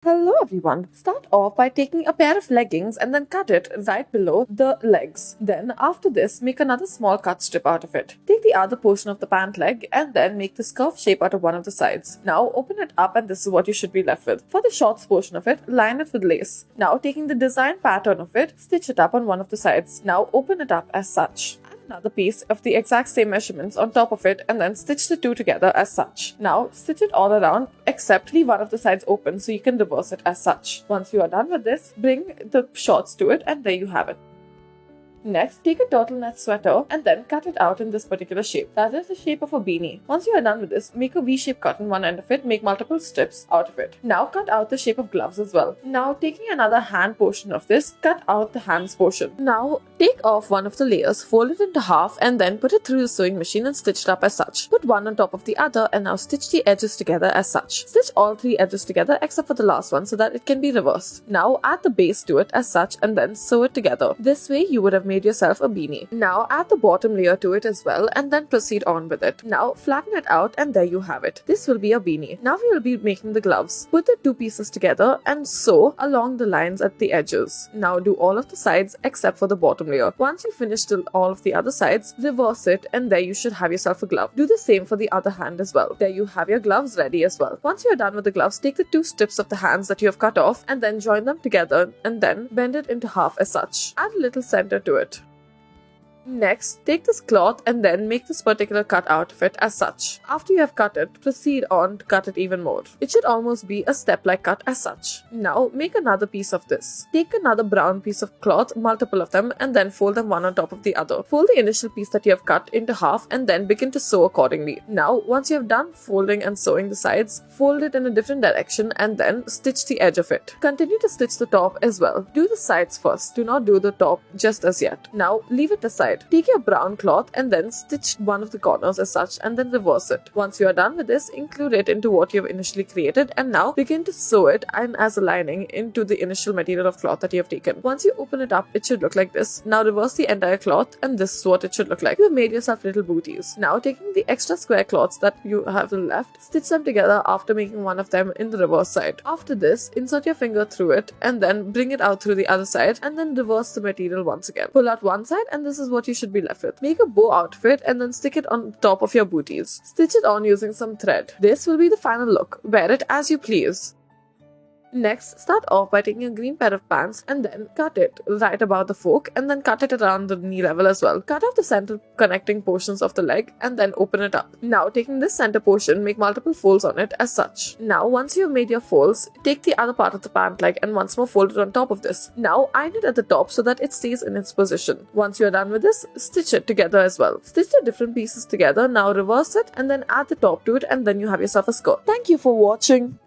Hello everyone. Start off by taking a pair of leggings and then cut it right below the legs. Then after this, make another small cut strip out of it. Take the other portion of the pant leg and then make this curved shape out of one of the sides. Now open it up and this is what you should be left with. For the shorts portion of it, line it with lace. Now taking the design pattern of it, stitch it up on one of the sides. Now open it up as such. Another piece of the exact same measurements on top of it and then stitch the two together as such. Now stitch it all around except leave one of the sides open so you can reverse it as such. Once you are done with this, bring the shorts to it and there you have it. Next, take a turtleneck sweater and then cut it out in this particular shape. That is the shape of a beanie. Once you are done with this, make a V-shape cut on one end of it, make multiple strips out of it. Now cut out the shape of gloves as well. Now taking another hand portion of this, cut out the hands portion. Now take off one of the layers, fold it into half and then put it through the sewing machine and stitch it up as such. Put one on top of the other and now stitch the edges together as such. Stitch all three edges together except for the last one so that it can be reversed. Now add the base to it as such and then sew it together. This way you would have made yourself a beanie. Now add the bottom layer to it as well and then proceed on with it. Now flatten it out and there you have it. This will be a beanie. Now we will be making the gloves. Put the two pieces together and sew along the lines at the edges. Now do all of the sides except for the bottom layer. Once you finish all of the other sides, reverse it and there you should have yourself a glove. Do the same for the other hand as well. There you have your gloves ready as well. Once you are done with the gloves, take the two strips of the hands that you have cut off and then join them together and then bend it into half as such. Add a little center to it. Next, take this cloth and then make this particular cut out of it as such. After you have cut it, proceed on to cut it even more. It should almost be a step-like cut as such. Now, make another piece of this. Take another brown piece of cloth, multiple of them, and then fold them one on top of the other. Fold the initial piece that you have cut into half and then begin to sew accordingly. Now, once you have done folding and sewing the sides, fold it in a different direction and then stitch the edge of it. Continue to stitch the top as well. Do the sides first. Do not do the top just as yet. Now, leave it aside. Take your brown cloth and then stitch one of the corners as such and then reverse it. Once you are done with this, include it into what you have initially created and now begin to sew it and as a lining into the initial material of cloth that you have taken. Once you open it up, it should look like this. Now reverse the entire cloth and this is what it should look like. You have made yourself little booties. Now taking the extra square cloths that you have left, stitch them together after making one of them in the reverse side. After this, insert your finger through it and then bring it out through the other side and then reverse the material once again. Pull out one side and this is what you should be left with. Make a bow outfit and then stick it on top of your booties. Stitch it on using some thread. This will be the final look. Wear it as you please. Next, start off by taking a green pair of pants and then cut it right about the fork and then cut it around the knee level as well. Cut off the center connecting portions of the leg and then open it up. Now, taking this center portion, make multiple folds on it as such. Now, once you have made your folds, take the other part of the pant leg and once more fold it on top of this. Now, iron it at the top so that it stays in its position. Once you are done with this, stitch it together as well. Stitch the different pieces together, now reverse it and then add the top to it and then you have yourself a skirt. Thank you for watching.